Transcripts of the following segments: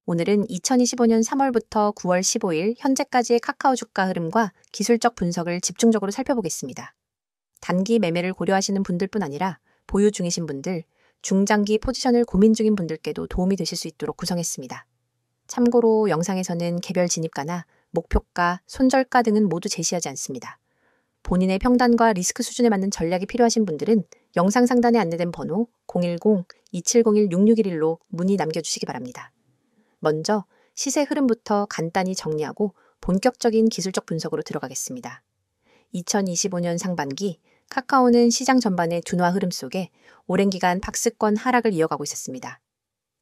오늘은 2025년 3월부터 9월 15일 현재까지의 카카오 주가 흐름과 기술적 분석을 집중적으로 살펴보겠습니다. 단기 매매를 고려하시는 분들뿐 아니라 보유 중이신 분들, 중장기 포지션을 고민 중인 분들께도 도움이 되실 수 있도록 구성했습니다. 참고로 영상에서는 개별 진입가나 목표가, 손절가 등은 모두 제시하지 않습니다. 본인의 평단과 리스크 수준에 맞는 전략이 필요하신 분들은 영상 상단에 안내된 번호 010-2701-6611로 문의 남겨주시기 바랍니다. 먼저 시세 흐름부터 간단히 정리하고 본격적인 기술적 분석으로 들어가겠습니다. 2025년 상반기 카카오는 시장 전반의 둔화 흐름 속에 오랜 기간 박스권 하락을 이어가고 있었습니다.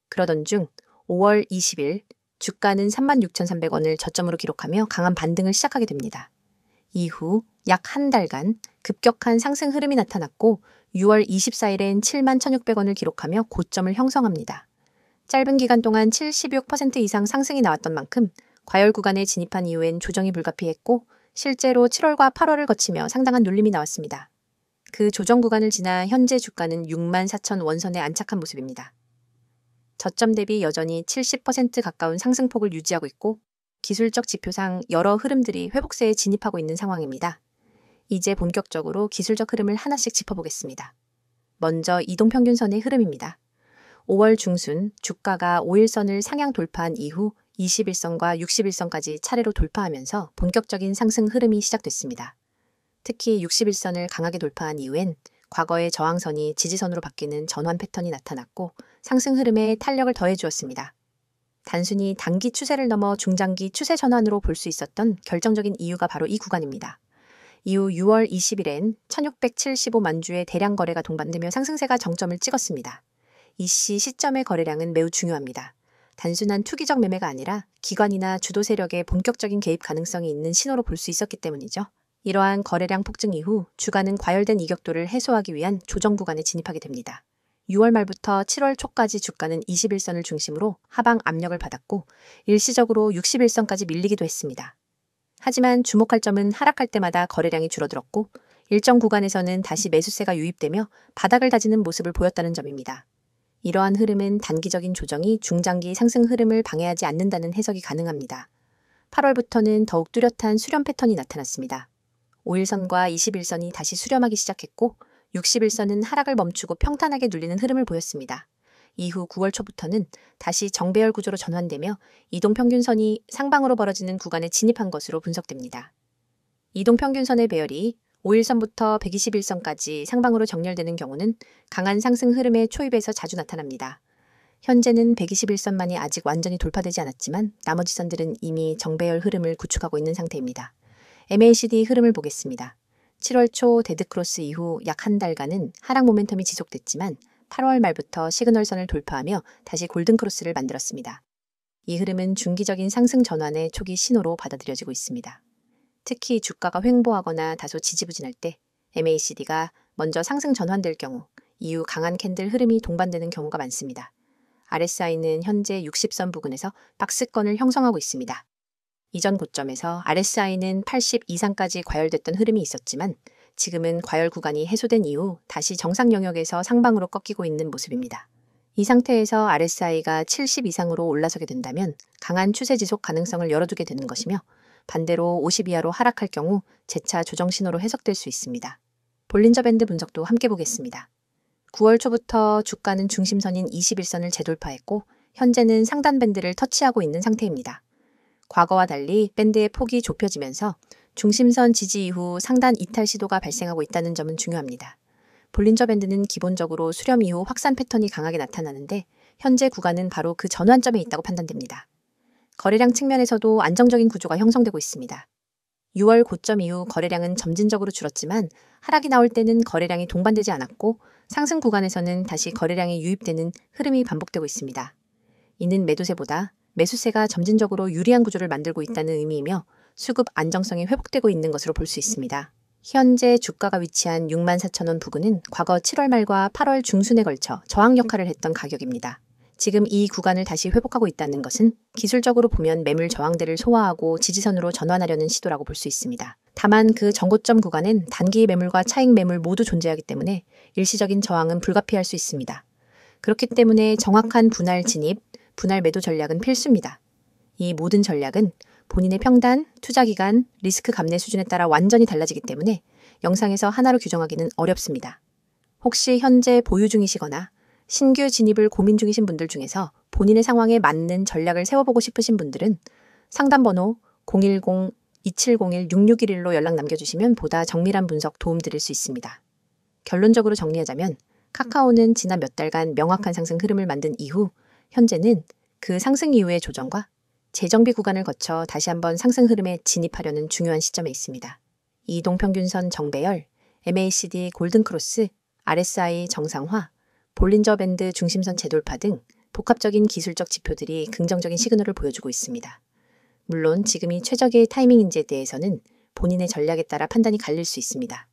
그러던 중 5월 20일 주가는 36,300원을 저점으로 기록하며 강한 반등을 시작하게 됩니다. 이후 약 한 달간 급격한 상승 흐름이 나타났고 6월 24일엔 71,600원을 기록하며 고점을 형성합니다. 짧은 기간 동안 76% 이상 상승이 나왔던 만큼 과열 구간에 진입한 이후엔 조정이 불가피했고 실제로 7월과 8월을 거치며 상당한 눌림이 나왔습니다. 그 조정 구간을 지나 현재 주가는 64,000 원선에 안착한 모습입니다. 저점 대비 여전히 70% 가까운 상승폭을 유지하고 있고 기술적 지표상 여러 흐름들이 회복세에 진입하고 있는 상황입니다. 이제 본격적으로 기술적 흐름을 하나씩 짚어보겠습니다. 먼저 이동평균선의 흐름입니다. 5월 중순 주가가 5일선을 상향 돌파한 이후 21선과 61선까지 차례로 돌파하면서 본격적인 상승 흐름이 시작됐습니다. 특히 61선을 강하게 돌파한 이후엔 과거의 저항선이 지지선으로 바뀌는 전환 패턴이 나타났고 상승 흐름에 탄력을 더해주었습니다. 단순히 단기 추세를 넘어 중장기 추세 전환으로 볼 수 있었던 결정적인 이유가 바로 이 구간입니다. 이후 6월 20일엔 1675만 주의 대량 거래가 동반되며 상승세가 정점을 찍었습니다. 이 시점의 거래량은 매우 중요합니다. 단순한 투기적 매매가 아니라 기관이나 주도 세력의 본격적인 개입 가능성이 있는 신호로 볼 수 있었기 때문이죠. 이러한 거래량 폭증 이후 주가는 과열된 이격도를 해소하기 위한 조정 구간에 진입하게 됩니다. 6월 말부터 7월 초까지 주가는 21선을 중심으로 하방 압력을 받았고 일시적으로 61선까지 밀리기도 했습니다. 하지만 주목할 점은 하락할 때마다 거래량이 줄어들었고 일정 구간에서는 다시 매수세가 유입되며 바닥을 다지는 모습을 보였다는 점입니다. 이러한 흐름은 단기적인 조정이 중장기 상승 흐름을 방해하지 않는다는 해석이 가능합니다. 8월부터는 더욱 뚜렷한 수렴 패턴이 나타났습니다. 5일선과 21선이 다시 수렴하기 시작했고 61선은 하락을 멈추고 평탄하게 눌리는 흐름을 보였습니다. 이후 9월 초부터는 다시 정배열 구조로 전환되며 이동평균선이 상방으로 벌어지는 구간에 진입한 것으로 분석됩니다. 이동평균선의 배열이 5일선부터 121선까지 상방으로 정렬되는 경우는 강한 상승 흐름의 초입에서 자주 나타납니다. 현재는 121선만이 아직 완전히 돌파되지 않았지만 나머지 선들은 이미 정배열 흐름을 구축하고 있는 상태입니다. MACD 흐름을 보겠습니다. 7월 초 데드크로스 이후 약 한 달간은 하락 모멘텀이 지속됐지만 8월 말부터 시그널선을 돌파하며 다시 골든크로스를 만들었습니다. 이 흐름은 중기적인 상승 전환의 초기 신호로 받아들여지고 있습니다. 특히 주가가 횡보하거나 다소 지지부진할 때 MACD가 먼저 상승 전환될 경우 이후 강한 캔들 흐름이 동반되는 경우가 많습니다. RSI는 현재 60선 부근에서 박스권을 형성하고 있습니다. 이전 고점에서 RSI는 80 이상까지 과열됐던 흐름이 있었지만 지금은 과열 구간이 해소된 이후 다시 정상 영역에서 상방으로 꺾이고 있는 모습입니다. 이 상태에서 RSI가 70 이상으로 올라서게 된다면 강한 추세 지속 가능성을 열어두게 되는 것이며 반대로 50 이하로 하락할 경우 재차 조정 신호로 해석될 수 있습니다. 볼린저 밴드 분석도 함께 보겠습니다. 9월 초부터 주가는 중심선인 21선을 재돌파했고 현재는 상단 밴드를 터치하고 있는 상태입니다. 과거와 달리 밴드의 폭이 좁혀지면서 중심선 지지 이후 상단 이탈 시도가 발생하고 있다는 점은 중요합니다. 볼린저 밴드는 기본적으로 수렴 이후 확산 패턴이 강하게 나타나는데 현재 구간은 바로 그 전환점에 있다고 판단됩니다. 거래량 측면에서도 안정적인 구조가 형성되고 있습니다. 6월 고점 이후 거래량은 점진적으로 줄었지만 하락이 나올 때는 거래량이 동반되지 않았고 상승 구간에서는 다시 거래량이 유입되는 흐름이 반복되고 있습니다. 이는 매도세보다 매수세가 점진적으로 유리한 구조를 만들고 있다는 의미이며 수급 안정성이 회복되고 있는 것으로 볼 수 있습니다. 현재 주가가 위치한 64,000원 부근은 과거 7월 말과 8월 중순에 걸쳐 저항 역할을 했던 가격입니다. 지금 이 구간을 다시 회복하고 있다는 것은 기술적으로 보면 매물 저항대를 소화하고 지지선으로 전환하려는 시도라고 볼 수 있습니다. 다만 그 전고점 구간엔 단기 매물과 차익 매물 모두 존재하기 때문에 일시적인 저항은 불가피할 수 있습니다. 그렇기 때문에 정확한 분할 진입, 분할 매도 전략은 필수입니다. 이 모든 전략은 본인의 평단, 투자 기간, 리스크 감내 수준에 따라 완전히 달라지기 때문에 영상에서 하나로 규정하기는 어렵습니다. 혹시 현재 보유 중이시거나 신규 진입을 고민 중이신 분들 중에서 본인의 상황에 맞는 전략을 세워보고 싶으신 분들은 상담번호 010-2701-6611로 연락 남겨주시면 보다 정밀한 분석 도움 드릴 수 있습니다. 결론적으로 정리하자면 카카오는 지난 몇 달간 명확한 상승 흐름을 만든 이후 현재는 그 상승 이후의 조정과 재정비 구간을 거쳐 다시 한번 상승 흐름에 진입하려는 중요한 시점에 있습니다. 이동평균선 정배열, MACD 골든크로스, RSI 정상화, 볼린저 밴드 중심선 재돌파 등 복합적인 기술적 지표들이 긍정적인 시그널을 보여주고 있습니다. 물론 지금이 최적의 타이밍인지에 대해서는 본인의 전략에 따라 판단이 갈릴 수 있습니다.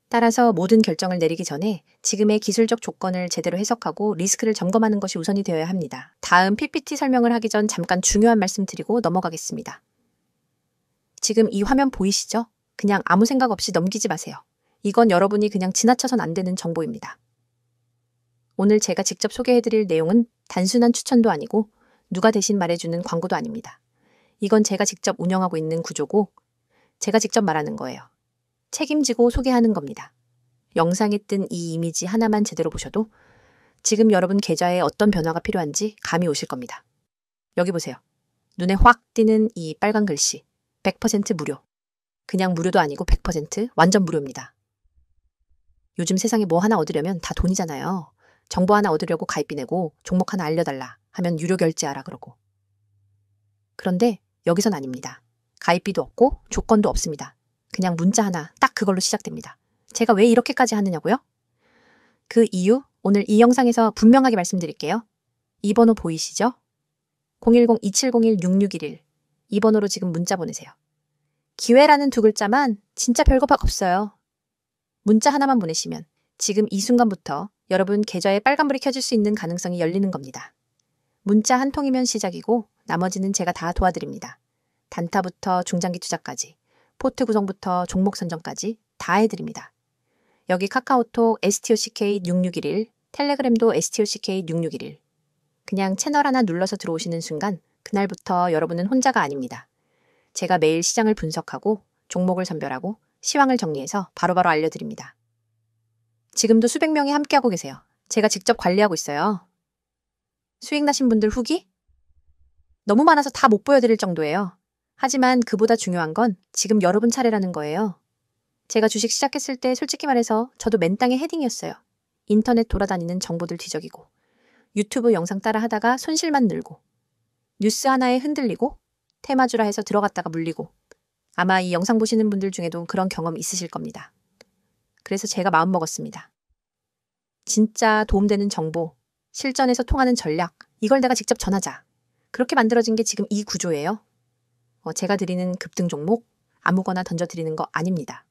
따라서 모든 결정을 내리기 전에 지금의 기술적 조건을 제대로 해석하고 리스크를 점검하는 것이 우선이 되어야 합니다. 다음 PPT 설명을 하기 전 잠깐 중요한 말씀 드리고 넘어가겠습니다. 지금 이 화면 보이시죠? 그냥 아무 생각 없이 넘기지 마세요. 이건 여러분이 그냥 지나쳐선 안 되는 정보입니다. 오늘 제가 직접 소개해드릴 내용은 단순한 추천도 아니고 누가 대신 말해주는 광고도 아닙니다. 이건 제가 직접 운영하고 있는 구조고 제가 직접 말하는 거예요. 책임지고 소개하는 겁니다. 영상에 뜬 이 이미지 하나만 제대로 보셔도 지금 여러분 계좌에 어떤 변화가 필요한지 감이 오실 겁니다. 여기 보세요. 눈에 확 띄는 이 빨간 글씨 100% 무료. 그냥 무료도 아니고 100% 완전 무료입니다. 요즘 세상에 뭐 하나 얻으려면 다 돈이잖아요. 정보 하나 얻으려고 가입비 내고 종목 하나 알려달라 하면 유료 결제하라 그러고. 그런데 여기선 아닙니다. 가입비도 없고 조건도 없습니다. 그냥 문자 하나 딱 그걸로 시작됩니다. 제가 왜 이렇게까지 하느냐고요? 그 이유 오늘 이 영상에서 분명하게 말씀드릴게요. 이 번호 보이시죠? 010-2701-6611 이 번호로 지금 문자 보내세요. 기회라는 두 글자만 진짜 별거 없어요. 문자 하나만 보내시면 지금 이 순간부터 여러분 계좌에 빨간불이 켜질 수 있는 가능성이 열리는 겁니다. 문자 한 통이면 시작이고 나머지는 제가 다 도와드립니다. 단타부터 중장기 투자까지, 포트 구성부터 종목 선정까지 다 해드립니다. 여기 카카오톡 STOCK6611, 텔레그램도 STOCK6611. 그냥 채널 하나 눌러서 들어오시는 순간 그날부터 여러분은 혼자가 아닙니다. 제가 매일 시장을 분석하고 종목을 선별하고 시황을 정리해서 바로바로 알려드립니다. 지금도 수백 명이 함께하고 계세요. 제가 직접 관리하고 있어요. 수익 나신 분들 후기? 너무 많아서 다 못 보여드릴 정도예요. 하지만 그보다 중요한 건 지금 여러분 차례라는 거예요. 제가 주식 시작했을 때 솔직히 말해서 저도 맨땅에 헤딩이었어요. 인터넷 돌아다니는 정보들 뒤적이고 유튜브 영상 따라 하다가 손실만 늘고 뉴스 하나에 흔들리고 테마주라 해서 들어갔다가 물리고 아마 이 영상 보시는 분들 중에도 그런 경험 있으실 겁니다. 그래서 제가 마음먹었습니다. 진짜 도움되는 정보, 실전에서 통하는 전략, 이걸 내가 직접 전하자. 그렇게 만들어진 게 지금 이 구조예요. 제가 드리는 급등 종목 아무거나 던져드리는 거 아닙니다.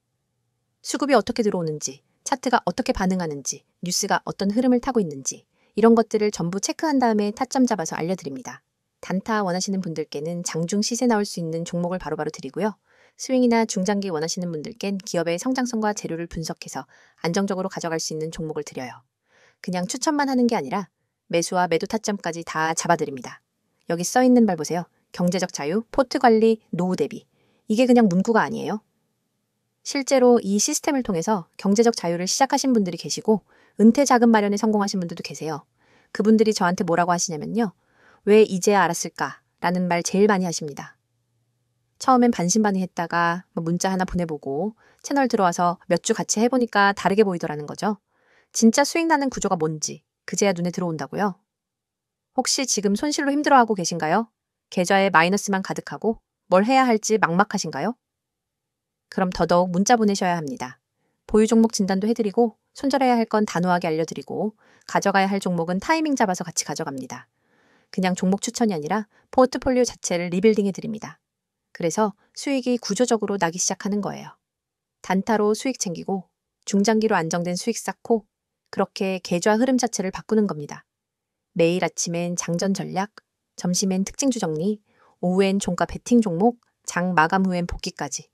수급이 어떻게 들어오는지, 차트가 어떻게 반응하는지, 뉴스가 어떤 흐름을 타고 있는지 이런 것들을 전부 체크한 다음에 타점 잡아서 알려드립니다. 단타 원하시는 분들께는 장중 시세 나올 수 있는 종목을 바로바로 드리고요. 스윙이나 중장기 원하시는 분들께는 기업의 성장성과 재료를 분석해서 안정적으로 가져갈 수 있는 종목을 드려요. 그냥 추천만 하는 게 아니라 매수와 매도 타점까지 다 잡아드립니다. 여기 써있는 말 보세요. 경제적 자유, 포트 관리, 노후 대비. 이게 그냥 문구가 아니에요. 실제로 이 시스템을 통해서 경제적 자유를 시작하신 분들이 계시고 은퇴 자금 마련에 성공하신 분들도 계세요. 그분들이 저한테 뭐라고 하시냐면요. 왜 이제야 알았을까? 라는 말 제일 많이 하십니다. 처음엔 반신반의했다가 문자 하나 보내보고 채널 들어와서 몇 주 같이 해보니까 다르게 보이더라는 거죠. 진짜 수익 나는 구조가 뭔지 그제야 눈에 들어온다고요. 혹시 지금 손실로 힘들어하고 계신가요? 계좌에 마이너스만 가득하고 뭘 해야 할지 막막하신가요? 그럼 더더욱 문자 보내셔야 합니다. 보유 종목 진단도 해드리고 손절해야 할 건 단호하게 알려드리고 가져가야 할 종목은 타이밍 잡아서 같이 가져갑니다. 그냥 종목 추천이 아니라 포트폴리오 자체를 리빌딩 해드립니다. 그래서 수익이 구조적으로 나기 시작하는 거예요. 단타로 수익 챙기고 중장기로 안정된 수익 쌓고 그렇게 계좌 흐름 자체를 바꾸는 겁니다. 매일 아침엔 장전 전략, 점심엔 특징주 정리, 오후엔 종가 베팅 종목, 장 마감 후엔 복귀까지.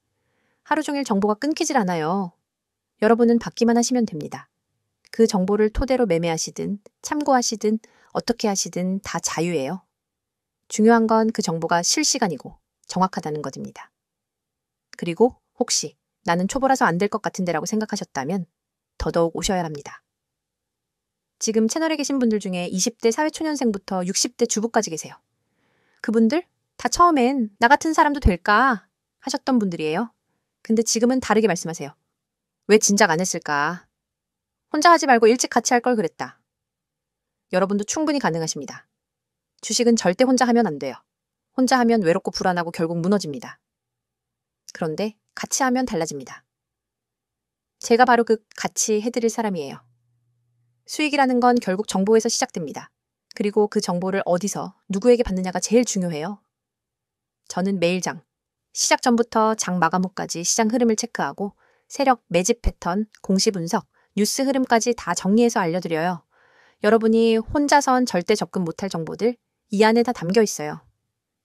하루 종일 정보가 끊기질 않아요. 여러분은 받기만 하시면 됩니다. 그 정보를 토대로 매매하시든 참고하시든 어떻게 하시든 다 자유예요. 중요한 건 그 정보가 실시간이고 정확하다는 것입니다. 그리고 혹시 나는 초보라서 안 될 것 같은데라고 생각하셨다면 더더욱 오셔야 합니다. 지금 채널에 계신 분들 중에 20대 사회초년생부터 60대 주부까지 계세요. 그분들 다 처음엔 나 같은 사람도 될까 하셨던 분들이에요. 근데 지금은 다르게 말씀하세요. 왜 진작 안 했을까? 혼자 하지 말고 일찍 같이 할 걸 그랬다. 여러분도 충분히 가능하십니다. 주식은 절대 혼자 하면 안 돼요. 혼자 하면 외롭고 불안하고 결국 무너집니다. 그런데 같이 하면 달라집니다. 제가 바로 그 같이 해드릴 사람이에요. 수익이라는 건 결국 정보에서 시작됩니다. 그리고 그 정보를 어디서 누구에게 받느냐가 제일 중요해요. 저는 매일 시작 전부터 장 마감 후까지 시장 흐름을 체크하고 세력, 매집 패턴, 공시 분석, 뉴스 흐름까지 다 정리해서 알려드려요. 여러분이 혼자선 절대 접근 못할 정보들 이 안에 다 담겨 있어요.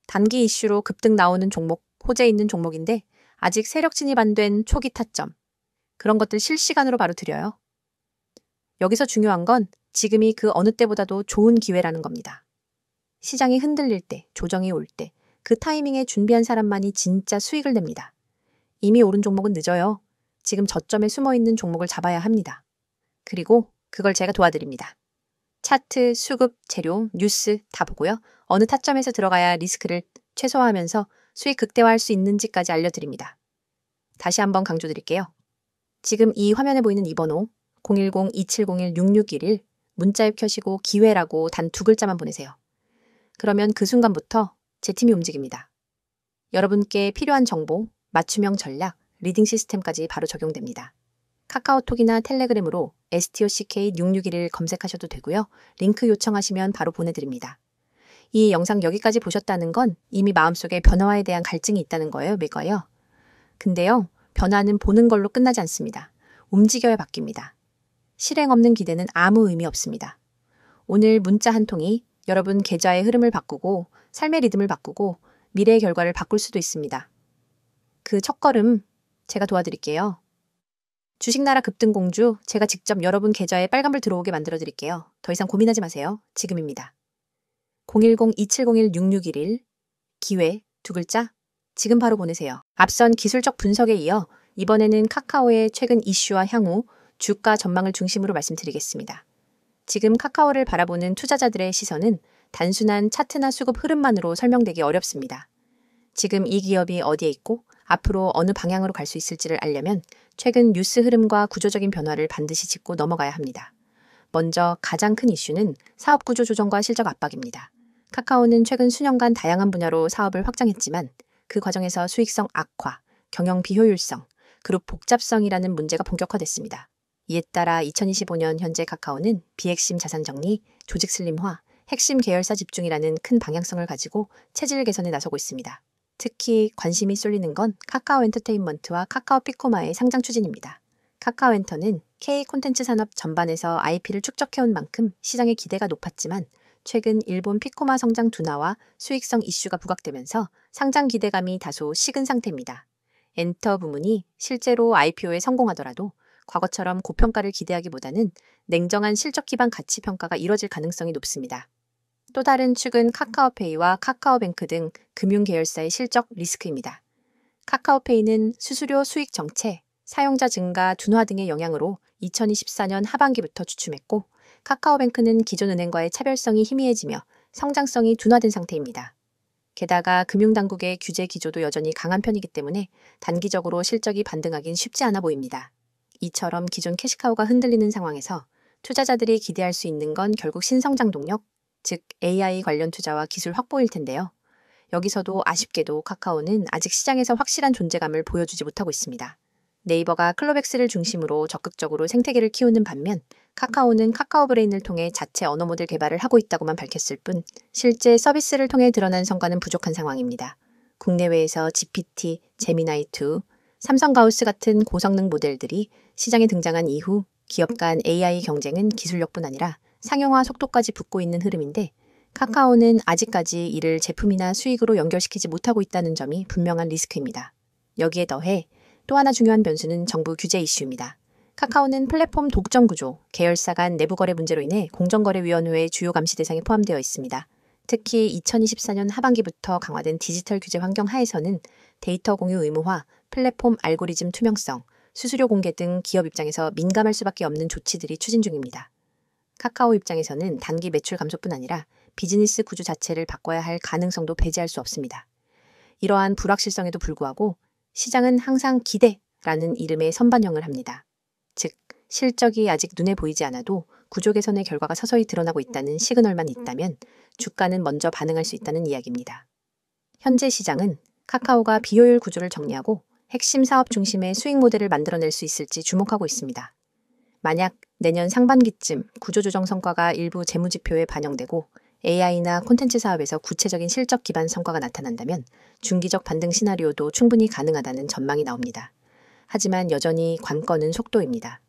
단기 이슈로 급등 나오는 종목, 호재 있는 종목인데 아직 세력 진입 안 된 초기 타점, 그런 것들 실시간으로 바로 드려요. 여기서 중요한 건 지금이 그 어느 때보다도 좋은 기회라는 겁니다. 시장이 흔들릴 때, 조정이 올 때, 그 타이밍에 준비한 사람만이 진짜 수익을 냅니다. 이미 오른 종목은 늦어요. 지금 저점에 숨어있는 종목을 잡아야 합니다. 그리고 그걸 제가 도와드립니다. 차트, 수급, 재료, 뉴스 다 보고요. 어느 타점에서 들어가야 리스크를 최소화하면서 수익 극대화할 수 있는지까지 알려드립니다. 다시 한번 강조드릴게요. 지금 이 화면에 보이는 이 번호 010-2701-6611 문자 앱 켜시고 기회라고 단 2글자만 보내세요. 그러면 그 순간부터 제 팀이 움직입니다. 여러분께 필요한 정보, 맞춤형 전략, 리딩 시스템까지 바로 적용됩니다. 카카오톡이나 텔레그램으로 STOCK6611 검색하셔도 되고요. 링크 요청하시면 바로 보내드립니다. 이 영상 여기까지 보셨다는 건 이미 마음속에 변화에 대한 갈증이 있다는 거예요, 매거요. 근데요, 변화는 보는 걸로 끝나지 않습니다. 움직여야 바뀝니다. 실행 없는 기대는 아무 의미 없습니다. 오늘 문자 한 통이 여러분 계좌의 흐름을 바꾸고 삶의 리듬을 바꾸고 미래의 결과를 바꿀 수도 있습니다. 그 첫걸음 제가 도와드릴게요. 주식나라 급등공주 제가 직접 여러분 계좌에 빨간불 들어오게 만들어드릴게요. 더 이상 고민하지 마세요. 지금입니다. 010-2701-6611 기회 2글자 지금 바로 보내세요. 앞선 기술적 분석에 이어 이번에는 카카오의 최근 이슈와 향후 주가 전망을 중심으로 말씀드리겠습니다. 지금 카카오를 바라보는 투자자들의 시선은 단순한 차트나 수급 흐름만으로 설명되기 어렵습니다. 지금 이 기업이 어디에 있고 앞으로 어느 방향으로 갈 수 있을지를 알려면 최근 뉴스 흐름과 구조적인 변화를 반드시 짚고 넘어가야 합니다. 먼저 가장 큰 이슈는 사업 구조 조정과 실적 압박입니다. 카카오는 최근 수년간 다양한 분야로 사업을 확장했지만 그 과정에서 수익성 악화, 경영 비효율성, 그룹 복잡성이라는 문제가 본격화됐습니다. 이에 따라 2025년 현재 카카오는 비핵심 자산 정리, 조직 슬림화, 핵심 계열사 집중이라는 큰 방향성을 가지고 체질 개선에 나서고 있습니다. 특히 관심이 쏠리는 건 카카오 엔터테인먼트와 카카오 피코마의 상장 추진입니다. 카카오 엔터는 K 콘텐츠 산업 전반에서 IP를 축적해온 만큼 시장의 기대가 높았지만 최근 일본 피코마 성장 둔화와 수익성 이슈가 부각되면서 상장 기대감이 다소 식은 상태입니다. 엔터 부문이 실제로 IPO에 성공하더라도 과거처럼 고평가를 기대하기보다는 냉정한 실적 기반 가치 평가가 이뤄질 가능성이 높습니다. 또 다른 축은 카카오페이와 카카오뱅크 등 금융 계열사의 실적 리스크입니다. 카카오페이는 수수료 수익 정체, 사용자 증가 둔화 등의 영향으로 2024년 하반기부터 주춤했고 카카오뱅크는 기존 은행과의 차별성이 희미해지며 성장성이 둔화된 상태입니다. 게다가 금융당국의 규제 기조도 여전히 강한 편이기 때문에 단기적으로 실적이 반등하긴 쉽지 않아 보입니다. 이처럼 기존 캐시카우가 흔들리는 상황에서 투자자들이 기대할 수 있는 건 결국 신성장 동력, 즉 AI 관련 투자와 기술 확보일 텐데요. 여기서도 아쉽게도 카카오는 아직 시장에서 확실한 존재감을 보여주지 못하고 있습니다. 네이버가 클로백스를 중심으로 적극적으로 생태계를 키우는 반면 카카오는 카카오브레인을 통해 자체 언어 모델 개발을 하고 있다고만 밝혔을 뿐 실제 서비스를 통해 드러난 성과는 부족한 상황입니다. 국내외에서 GPT, 제미나이2, 삼성가우스 같은 고성능 모델들이 시장에 등장한 이후 기업 간 AI 경쟁은 기술력뿐 아니라 상용화 속도까지 붙고 있는 흐름인데 카카오는 아직까지 이를 제품이나 수익으로 연결시키지 못하고 있다는 점이 분명한 리스크입니다. 여기에 더해 또 하나 중요한 변수는 정부 규제 이슈입니다. 카카오는 플랫폼 독점 구조, 계열사 간 내부 거래 문제로 인해 공정거래위원회의 주요 감시 대상에 포함되어 있습니다. 특히 2024년 하반기부터 강화된 디지털 규제 환경 하에서는 데이터 공유 의무화, 플랫폼 알고리즘 투명성, 수수료 공개 등 기업 입장에서 민감할 수밖에 없는 조치들이 추진 중입니다. 카카오 입장에서는 단기 매출 감소뿐 아니라 비즈니스 구조 자체를 바꿔야 할 가능성도 배제할 수 없습니다. 이러한 불확실성에도 불구하고 시장은 항상 기대라는 이름의 선반영을 합니다. 즉, 실적이 아직 눈에 보이지 않아도 구조 개선의 결과가 서서히 드러나고 있다는 시그널만 있다면 주가는 먼저 반응할 수 있다는 이야기입니다. 현재 시장은 카카오가 비효율 구조를 정리하고 핵심 사업 중심의 수익 모델을 만들어낼 수 있을지 주목하고 있습니다. 만약 내년 상반기쯤 구조조정 성과가 일부 재무지표에 반영되고 AI나 콘텐츠 사업에서 구체적인 실적 기반 성과가 나타난다면 중기적 반등 시나리오도 충분히 가능하다는 전망이 나옵니다. 하지만 여전히 관건은 속도입니다.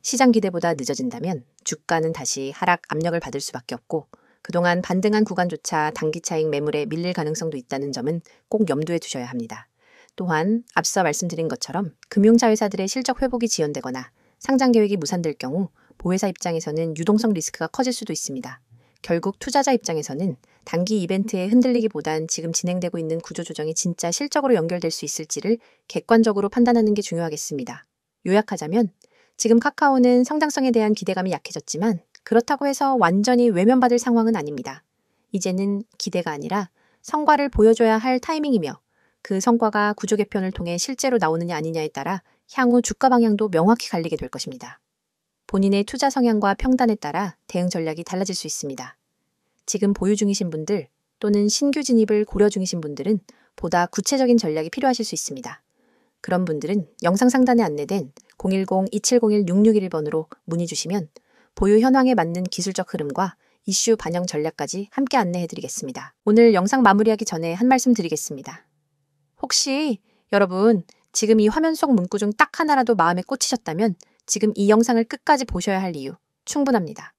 시장 기대보다 늦어진다면 주가는 다시 하락 압력을 받을 수밖에 없고 그동안 반등한 구간조차 단기 차익 매물에 밀릴 가능성도 있다는 점은 꼭 염두에 두셔야 합니다. 또한 앞서 말씀드린 것처럼 금융자회사들의 실적 회복이 지연되거나 상장 계획이 무산될 경우 보회사 입장에서는 유동성 리스크가 커질 수도 있습니다. 결국 투자자 입장에서는 단기 이벤트에 흔들리기보단 지금 진행되고 있는 구조조정이 진짜 실적으로 연결될 수 있을지를 객관적으로 판단하는 게 중요하겠습니다. 요약하자면 지금 카카오는 성장성에 대한 기대감이 약해졌지만 그렇다고 해서 완전히 외면받을 상황은 아닙니다. 이제는 기대가 아니라 성과를 보여줘야 할 타이밍이며 그 성과가 구조 개편을 통해 실제로 나오느냐 아니냐에 따라 향후 주가 방향도 명확히 갈리게 될 것입니다. 본인의 투자 성향과 평단에 따라 대응 전략이 달라질 수 있습니다. 지금 보유 중이신 분들 또는 신규 진입을 고려 중이신 분들은 보다 구체적인 전략이 필요하실 수 있습니다. 그런 분들은 영상 상단에 안내된 010-2701-6611번으로 문의 주시면 보유 현황에 맞는 기술적 흐름과 이슈 반영 전략까지 함께 안내해드리겠습니다. 오늘 영상 마무리하기 전에 한 말씀 드리겠습니다. 혹시 여러분 지금 이 화면 속 문구 중 딱 하나라도 마음에 꽂히셨다면 지금 이 영상을 끝까지 보셔야 할 이유 충분합니다.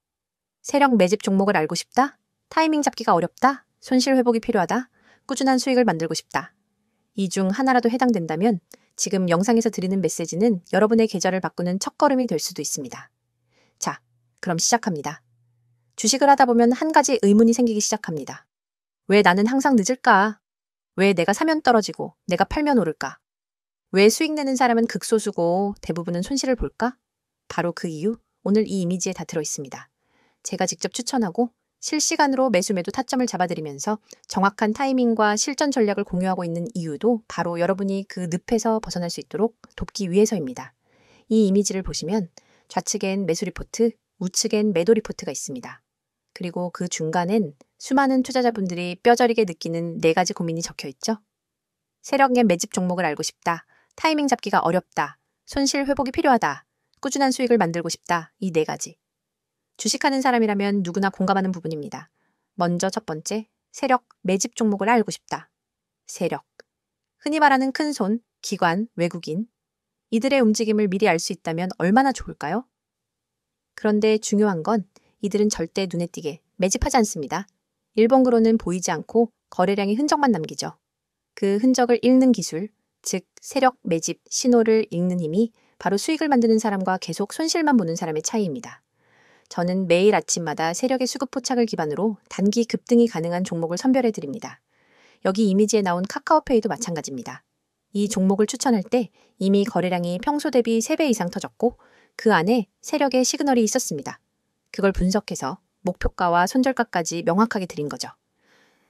세력 매집 종목을 알고 싶다? 타이밍 잡기가 어렵다? 손실 회복이 필요하다? 꾸준한 수익을 만들고 싶다? 이 중 하나라도 해당된다면 지금 영상에서 드리는 메시지는 여러분의 계좌를 바꾸는 첫걸음이 될 수도 있습니다. 자, 그럼 시작합니다. 주식을 하다 보면 한 가지 의문이 생기기 시작합니다. 왜 나는 항상 늦을까? 왜 내가 사면 떨어지고 내가 팔면 오를까? 왜 수익 내는 사람은 극소수고 대부분은 손실을 볼까? 바로 그 이유, 오늘 이 이미지에 다 들어 있습니다. 제가 직접 추천하고 실시간으로 매수 매도 타점을 잡아드리면서 정확한 타이밍과 실전 전략을 공유하고 있는 이유도 바로 여러분이 그 늪에서 벗어날 수 있도록 돕기 위해서입니다. 이 이미지를 보시면 좌측엔 매수 리포트, 우측엔 매도 리포트가 있습니다. 그리고 그 중간엔 수많은 투자자분들이 뼈저리게 느끼는 4가지 고민이 적혀 있죠. 세력의 매집 종목을 알고 싶다. 타이밍 잡기가 어렵다. 손실 회복이 필요하다. 꾸준한 수익을 만들고 싶다. 이 4가지. 주식하는 사람이라면 누구나 공감하는 부분입니다. 먼저 첫 번째, 세력 매집 종목을 알고 싶다. 세력. 흔히 말하는 큰손, 기관, 외국인. 이들의 움직임을 미리 알 수 있다면 얼마나 좋을까요? 그런데 중요한 건 이들은 절대 눈에 띄게 매집하지 않습니다. 일본으로는 보이지 않고 거래량의 흔적만 남기죠. 그 흔적을 읽는 기술, 즉 세력 매집 신호를 읽는 힘이 바로 수익을 만드는 사람과 계속 손실만 보는 사람의 차이입니다. 저는 매일 아침마다 세력의 수급 포착을 기반으로 단기 급등이 가능한 종목을 선별해 드립니다. 여기 이미지에 나온 카카오페이도 마찬가지입니다. 이 종목을 추천할 때 이미 거래량이 평소 대비 3배 이상 터졌고 그 안에 세력의 시그널이 있었습니다. 그걸 분석해서 목표가와 손절가까지 명확하게 드린 거죠.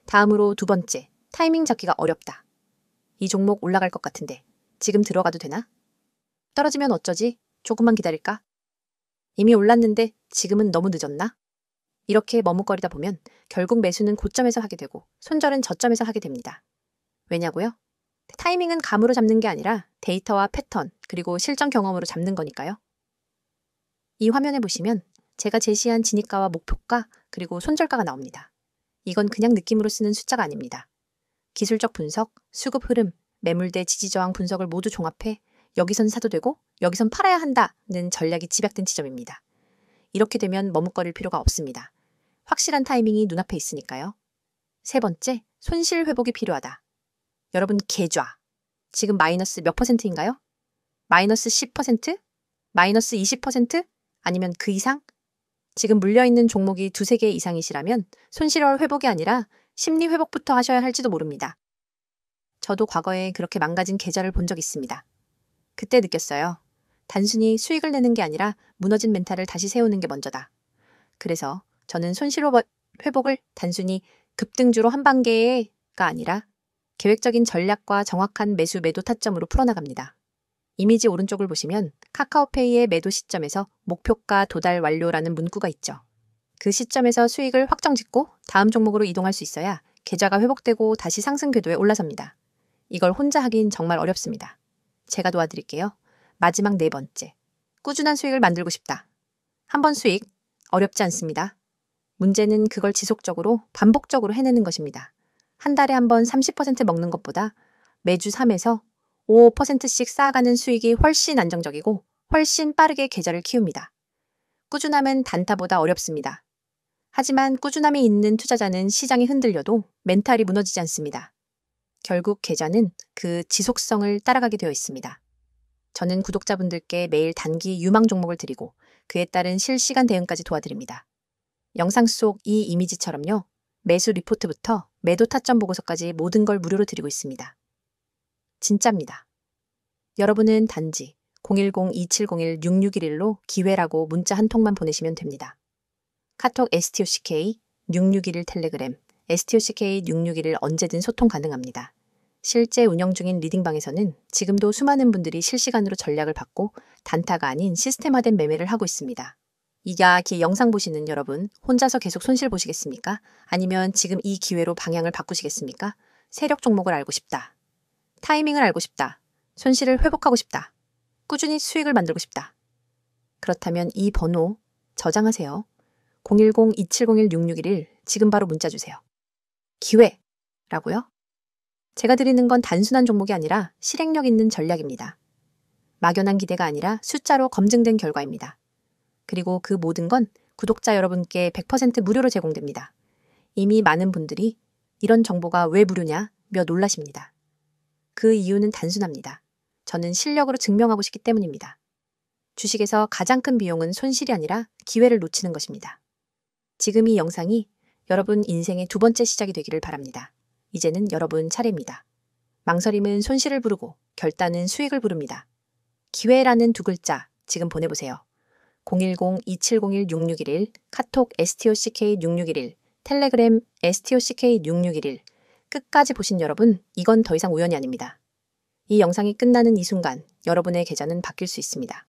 다음으로 두 번째, 타이밍 잡기가 어렵다. 이 종목 올라갈 것 같은데 지금 들어가도 되나? 떨어지면 어쩌지? 조금만 기다릴까? 이미 올랐는데 지금은 너무 늦었나? 이렇게 머뭇거리다 보면 결국 매수는 고점에서 하게 되고 손절은 저점에서 하게 됩니다. 왜냐고요? 타이밍은 감으로 잡는 게 아니라 데이터와 패턴 그리고 실전 경험으로 잡는 거니까요. 이 화면에 보시면 제가 제시한 진입가와 목표가 그리고 손절가가 나옵니다. 이건 그냥 느낌으로 쓰는 숫자가 아닙니다. 기술적 분석, 수급 흐름, 매물대 지지저항 분석을 모두 종합해 여기선 사도 되고 여기선 팔아야 한다는 전략이 집약된 지점입니다. 이렇게 되면 머뭇거릴 필요가 없습니다. 확실한 타이밍이 눈앞에 있으니까요. 세 번째, 손실 회복이 필요하다. 여러분 계좌. 지금 마이너스 몇 %인가요? 마이너스 10%? 마이너스 20%? 아니면 그 이상? 지금 물려있는 종목이 2-3개 이상이시라면 손실월 회복이 아니라 심리 회복부터 하셔야 할지도 모릅니다. 저도 과거에 그렇게 망가진 계좌를 본 적 있습니다. 그때 느꼈어요. 단순히 수익을 내는 게 아니라 무너진 멘탈을 다시 세우는 게 먼저다. 그래서 저는 손실 회복을 단순히 급등주로 한 단계가 아니라 계획적인 전략과 정확한 매수 매도 타점으로 풀어나갑니다. 이미지 오른쪽을 보시면 카카오페이의 매도 시점에서 목표가 도달 완료라는 문구가 있죠. 그 시점에서 수익을 확정짓고 다음 종목으로 이동할 수 있어야 계좌가 회복되고 다시 상승 궤도에 올라섭니다. 이걸 혼자 하긴 정말 어렵습니다. 제가 도와드릴게요. 마지막 4번째. 꾸준한 수익을 만들고 싶다. 한 번 수익, 어렵지 않습니다. 문제는 그걸 지속적으로, 반복적으로 해내는 것입니다. 한 달에 한 번 30% 먹는 것보다 매주 3에서 5%씩 쌓아가는 수익이 훨씬 안정적이고 훨씬 빠르게 계좌를 키웁니다. 꾸준함은 단타보다 어렵습니다. 하지만 꾸준함이 있는 투자자는 시장이 흔들려도 멘탈이 무너지지 않습니다. 결국 계좌는 그 지속성을 따라가게 되어 있습니다. 저는 구독자분들께 매일 단기 유망 종목을 드리고 그에 따른 실시간 대응까지 도와드립니다. 영상 속 이 이미지처럼요. 매수 리포트부터 매도 타점 보고서까지 모든 걸 무료로 드리고 있습니다. 진짜입니다. 여러분은 단지 010-2701-6611로 기회라고 문자 한 통만 보내시면 됩니다. 카톡 STOCK 6611 텔레그램 STOCK 6611 언제든 소통 가능합니다. 실제 운영 중인 리딩방에서는 지금도 수많은 분들이 실시간으로 전략을 받고 단타가 아닌 시스템화된 매매를 하고 있습니다. 이 영상 보시는 여러분, 혼자서 계속 손실 보시겠습니까? 아니면 지금 이 기회로 방향을 바꾸시겠습니까? 세력 종목을 알고 싶다. 타이밍을 알고 싶다. 손실을 회복하고 싶다. 꾸준히 수익을 만들고 싶다. 그렇다면 이 번호 저장하세요. 010-2701-6611 지금 바로 문자 주세요. 기회라고요? 제가 드리는 건 단순한 종목이 아니라 실행력 있는 전략입니다. 막연한 기대가 아니라 숫자로 검증된 결과입니다. 그리고 그 모든 건 구독자 여러분께 100% 무료로 제공됩니다. 이미 많은 분들이 이런 정보가 왜 무료냐며 놀라십니다. 그 이유는 단순합니다. 저는 실력으로 증명하고 싶기 때문입니다. 주식에서 가장 큰 비용은 손실이 아니라 기회를 놓치는 것입니다. 지금 이 영상이 여러분 인생의 2번째 시작이 되기를 바랍니다. 이제는 여러분 차례입니다. 망설임은 손실을 부르고 결단은 수익을 부릅니다. 기회라는 2글자 지금 보내보세요. 010-2701-6611 카톡 STOCK6611 텔레그램 STOCK6611 끝까지 보신 여러분, 이건 더 이상 우연이 아닙니다. 이 영상이 끝나는 이 순간 여러분의 계좌는 바뀔 수 있습니다.